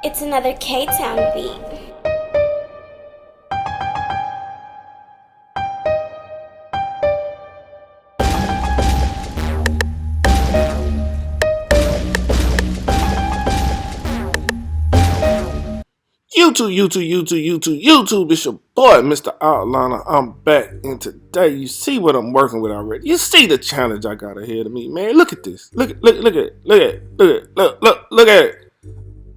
It's another K-Town beat. YouTube. It's your boy, Mr. Outliner. I'm back, and today you see what I'm working with already. You see the challenge I got ahead of me, man. Look at this. Look at it. Look at it.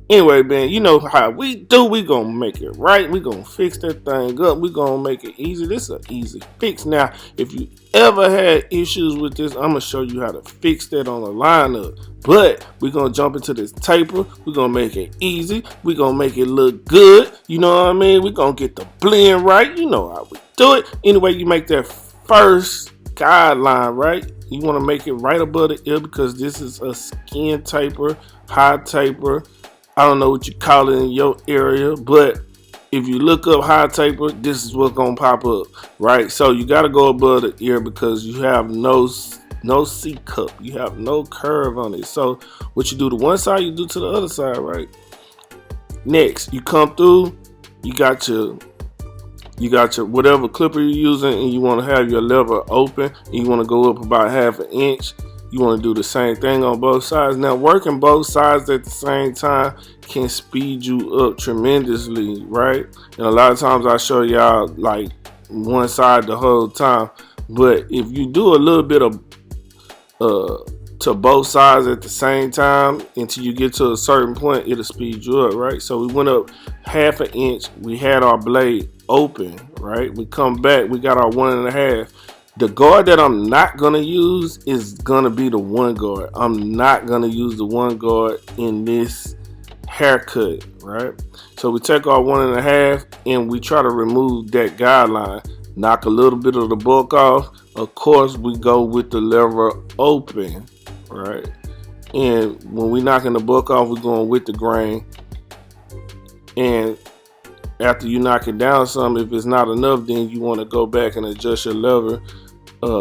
Anyway, man, you know how we do. We gonna make it right. We gonna fix that thing up. We gonna make it easy. This is an easy fix. Now, if you ever had issues with this, I'm gonna show you how to fix that on the lineup. But we're gonna jump into this taper. We're gonna make it easy. We're gonna make it look good. You know what I mean? We're gonna get the blend right. You know how we do it. Anyway, you make that first guideline, right? You wanna make it right above the ear because this is a skin taper, high taper. I don't know what you call it in your area, but if you look up high taper, this is what's gonna pop up, right? So you gotta go above the ear because you have no C cup, you have no curve on it. So what you do to one side, you do to the other side, right? Next, you come through, you got your whatever clipper you're using, and you want to have your lever open, and you want to go up about 1/2 inch. You want to do the same thing on both sides. Now, working both sides at the same time can speed you up tremendously, right? And a lot of times I show y'all like one side the whole time. But if you do a little bit of to both sides at the same time until you get to a certain point, it'll speed you up, right? So we went up 1/2 inch. We had our blade open, right? We come back. We got our 1.5. The guard that I'm not gonna use is gonna be the one guard. I'm not gonna use the one guard in this haircut, right? So we take our 1.5 and we try to remove that guideline, knock a little bit of the bulk off. Of course, we go with the lever open, right? And when we knocking the bulk off, we're going with the grain. And after you knock it down some, if it's not enough, then you want to go back and adjust your lever.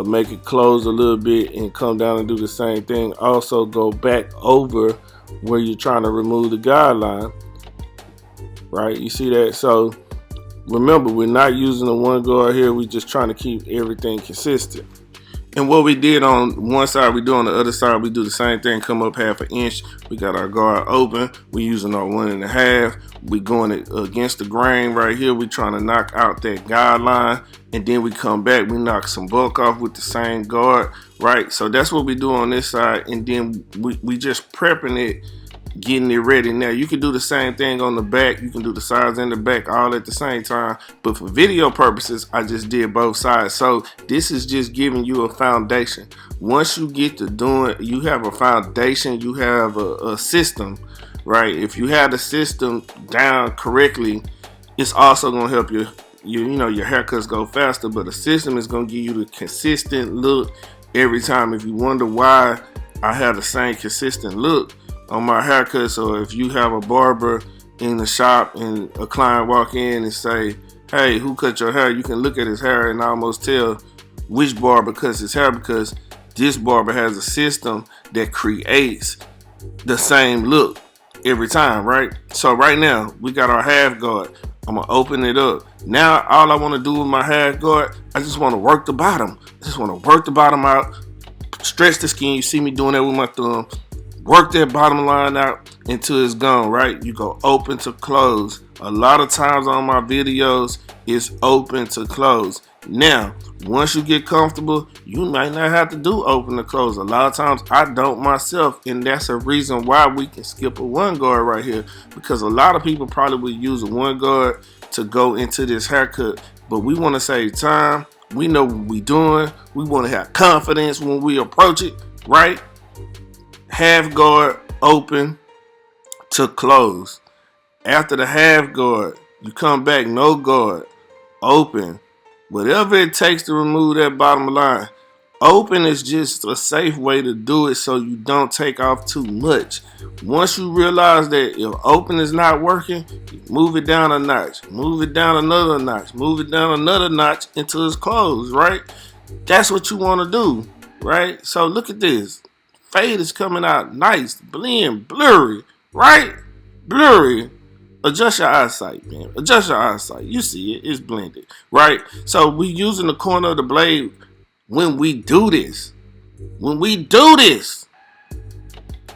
Make it close a little bit and come down and do the same thing. Also go back over where you're trying to remove the guideline, right? You see that? So remember, we're not using the one guard here. We're just trying to keep everything consistent. And what we did on one side, we do on the other side. We do the same thing, come up 1/2 inch. We got our guard open. We using our 1.5. We going against the grain right here. We trying to knock out that guideline. And then we come back, we knock some bulk off with the same guard, right? So that's what we do on this side. And then we just prepping it, getting it ready. Now you can do the same thing on the back. You can do the sides and the back all at the same time, but for video purposes I just did both sides. So this is just giving you a foundation. Once you get to doing, you have a foundation, you have a system, right? If you have the system down correctly, it's also going to help you know your haircuts go faster. But the system is going to give you the consistent look every time. If you wonder why I have the same consistent look on my haircuts, or if you have a barber in the shop and a client walk in and say, hey, who cut your hair? You can look at his hair and almost tell which barber cuts his hair, because this barber has a system that creates the same look every time, right? So right now we got our half guard. I'm gonna open it up. Now all I want to do with my half guard, I just want to work the bottom. I just want to work the bottom out, stretch the skin. You see me doing that with my thumb. Work that bottom line out until it's gone, right? You go open to close. A lot of times on my videos, it's open to close. Now, once you get comfortable, you might not have to do open to close. A lot of times I don't myself, and that's a reason why we can skip a one guard right here, because a lot of people probably would use a one guard to go into this haircut, but we want to save time. We know what we're doing. We want to have confidence when we approach it, right? Half guard open to close. After the half guard, you come back, no guard, open. Whatever it takes to remove that bottom line. Open is just a safe way to do it so you don't take off too much. Once you realize that if open is not working, move it down a notch, move it down another notch, move it down another notch until it's closed, right? That's what you want to do, right? So look at this. Fade is coming out nice, blend, blurry, right? Blurry. Adjust your eyesight, man. Adjust your eyesight. You see it. It's blended, right? So we using the corner of the blade when we do this. When we do this.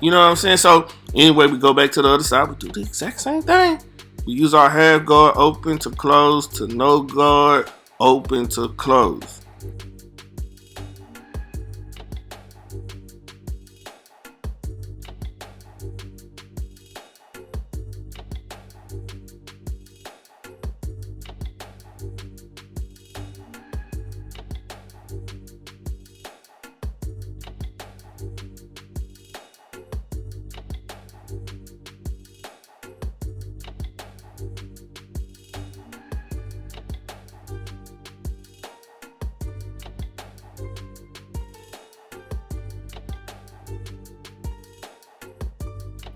You know what I'm saying? So anyway, we go back to the other side. We do the exact same thing. We use our half guard open to close to no guard open to close.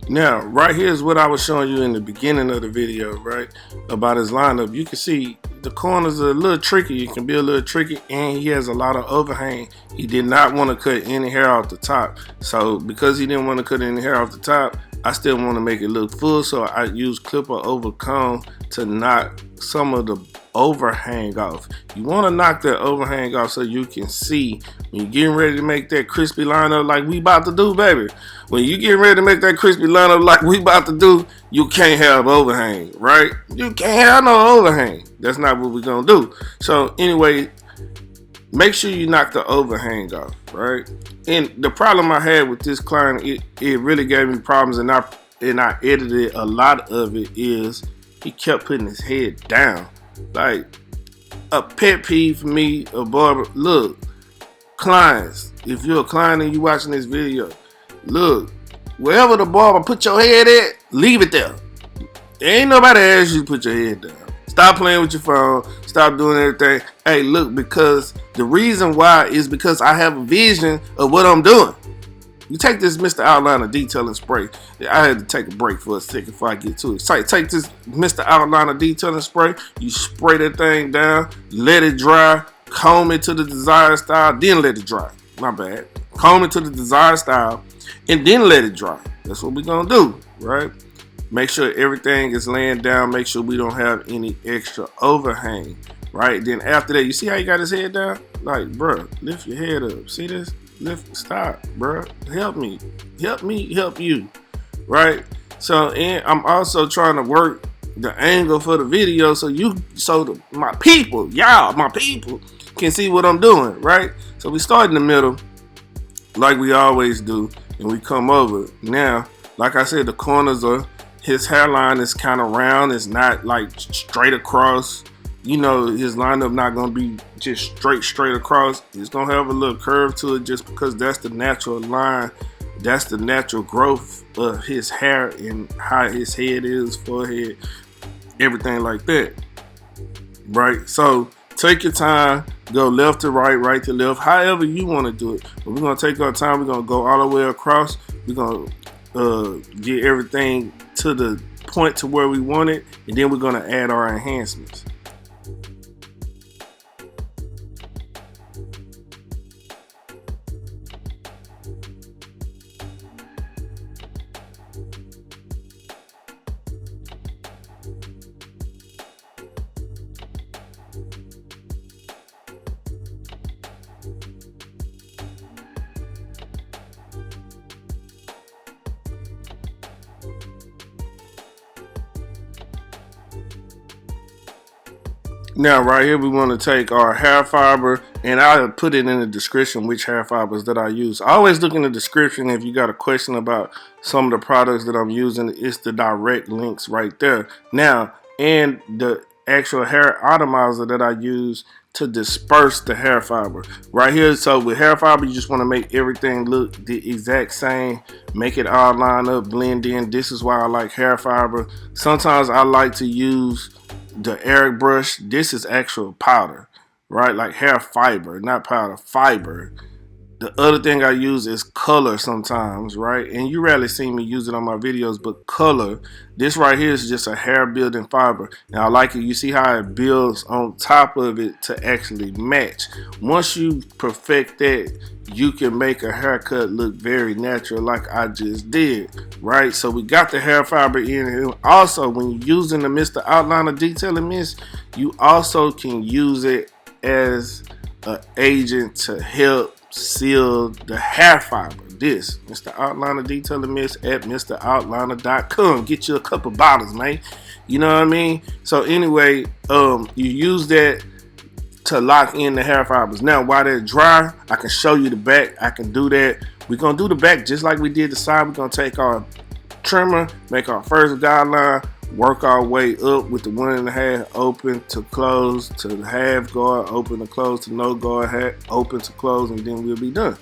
Now, right here is what I was showing you in the beginning of the video, right? About his lineup. You can see the corners are a little tricky. It can be a little tricky, and he has a lot of overhang. He did not want to cut any hair off the top. So because he didn't want to cut any hair off the top, I still want to make it look full. So I use clipper over comb to knock some of the overhang off. You want to knock that overhang off so you can see when you're getting ready to make that crispy lineup like we about to do, baby. When you getting ready to make that crispy lineup like we about to do, you can't have overhang, right? You can't have no overhang. That's not what we're gonna do. So anyway, make sure you knock the overhang off, right? And the problem I had with this client, it really gave me problems, and I edited a lot of it, is he kept putting his head down. Like, a pet peeve for me, a barber. Look, clients, if you're a client and you watching this video, look, wherever the barber put your head at, leave it there. There ain't nobody asked you to put your head down. Stop playing with your phone. Stop doing everything. Hey, look, because the reason why is because I have a vision of what I'm doing. You take this Mr. Outliner Detailing Spray. I had to take a break for a second before I get to it. Take this Mr. Outliner Detailing Spray. You spray that thing down. Let it dry. Comb it to the desired style. Then let it dry. My bad. Comb it to the desired style. And then let it dry. That's what we're going to do, right? Make sure everything is laying down. Make sure we don't have any extra overhang, right? Then after that, you see how he got his head down? Like, bro, lift your head up. See this? Stop, bro. Help me, help you, right? So, and I'm also trying to work the angle for the video so my people can see what I'm doing, right? So we start in the middle like we always do, and we come over. Now, like I said, the corners are, his hairline is kind of round. It's not like straight across. You know, his lineup not going to be just straight across. It's going to have a little curve to it just because that's the natural line. That's the natural growth of his hair and how his head is, forehead, everything like that. Right? So take your time. Go left to right, right to left, however you want to do it. But we're going to take our time. We're going to go all the way across. We're going to get everything to the point to where we want it. And then we're going to add our enhancements. Now right here we want to take our hair fiber, and I'll put it in the description which hair fibers that I use. I always look in the description if you got a question about some of the products that I'm using. It's the direct links right there. Now, and the actual hair atomizer that I use to disperse the hair fiber right here. So with hair fiber, you just want to make everything look the exact same, make it all line up, blend in. This is why I like hair fiber. Sometimes I like to use the Eric brush. This is actual powder, right? Like hair fiber, not powder, fiber. The other thing I use is color sometimes, right? And you rarely see me use it on my videos, but color. This right here is just a hair building fiber. Now I like it. You see how it builds on top of it to actually match. Once you perfect that, you can make a haircut look very natural like I just did, right? So we got the hair fiber in here. Also, when you're using the Mr. Outliner Detailing Mist, you also can use it as an agent to help seal the hair fiber. This Mr. Outliner Detailing Mist at MrOutliner.com. Get you a couple bottles, man. You know what I mean? So anyway, you use that to lock in the hair fibers. Now while they're dry, I can show you the back. I can do that. We're gonna do the back just like we did the side. We're gonna take our trimmer, make our first guideline, work our way up with the 1.5 open to close to the half guard, open to close to no guard, open to close, and then we'll be done.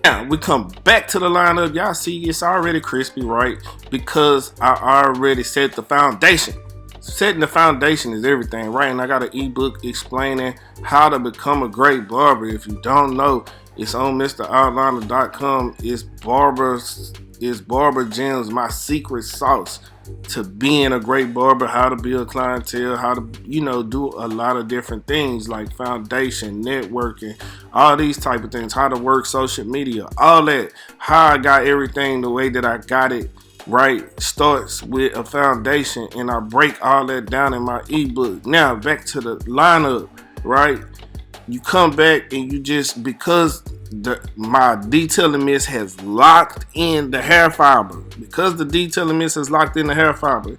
Now we come back to the lineup. Y'all see it's already crispy, right? Because I already set the foundation. Setting the foundation is everything, right? And I got an ebook explaining how to become a great barber. If you don't know, it's on MrOutliner.com. It's Barber Gems, my secret sauce to being a great barber, how to build clientele, how to, do a lot of different things like foundation, networking, all these type of things, how to work social media, all that. How I got everything the way that I got it right starts with a foundation, and I break all that down in my ebook. Now back to the lineup, right? You come back and you just, because my detailing mist has locked in the hair fiber, because the detailing mist has locked in the hair fiber,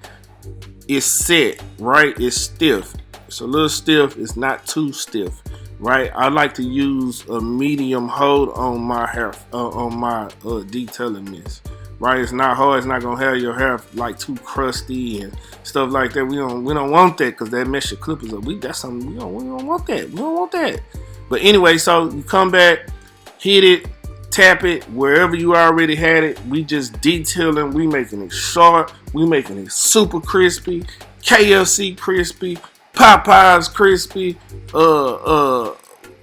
it's set, right? It's stiff. It's a little stiff. It's not too stiff, right? I like to use a medium hold on my hair, on my detailing mist, right? It's not hard. It's not gonna have your hair like too crusty and stuff like that. We don't want that, because that mess your clippers up. That's something we don't want that. We don't want that. But anyway, so you come back, hit it, tap it wherever you already had it. We just detailing. We making it short. We making it super crispy, KFC crispy, Popeyes crispy,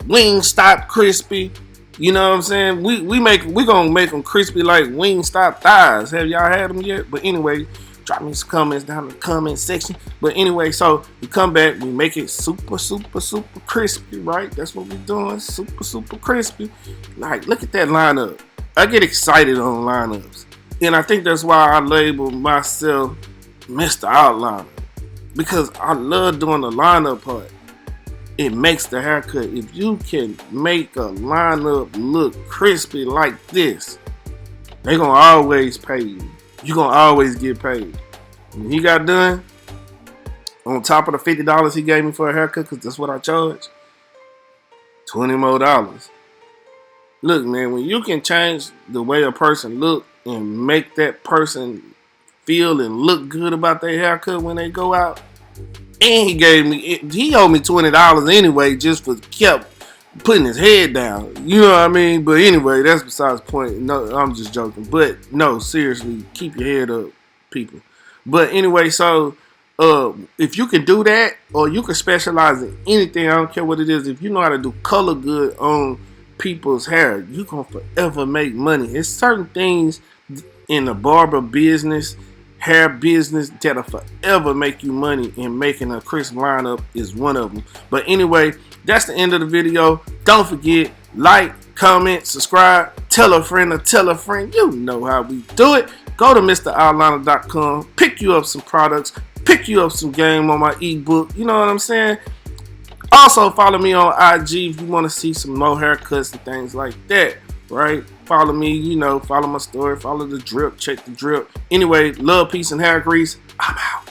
Wingstop crispy. You know what I'm saying? We gonna make them crispy like Wingstop thighs. Have y'all had them yet? But anyway, drop me some comments down in the comment section. But anyway, so we come back, we make it super crispy, right? That's what we doing, super crispy. Like, look at that lineup. I get excited on lineups, and I think that's why I label myself Mr. Outliner, because I love doing the lineup part. It makes the haircut. If you can make a lineup look crispy like this, they gonna always pay you. You're gonna always get paid. When he got done, on top of the $50 he gave me for a haircut, because that's what I charge, $20 more. Look, man, when you can change the way a person look and make that person feel and look good about their haircut when they go out, and he owed me $20 anyway, just for kept putting his head down. You know what I mean? But anyway, that's besides the point. No, I'm just joking. But no, seriously, keep your head up, people. But anyway, so if you can do that, or you can specialize in anything, I don't care what it is. If you know how to do color good on people's hair, you can forever make money. It's certain things in the barber business, hair business, that'll forever make you money, and making a crisp lineup is one of them. But anyway, that's the end of the video. Don't forget, like, comment, subscribe, tell a friend or tell a friend. You know how we do it. Go to MrOutliner.com, pick you up some products, pick you up some game on my ebook. You know what I'm saying? Also, follow me on IG if you want to see some more haircuts and things like that, right? Follow me, you know, follow my story, follow the drip, check the drip. Anyway, love, peace, and hair grease. I'm out.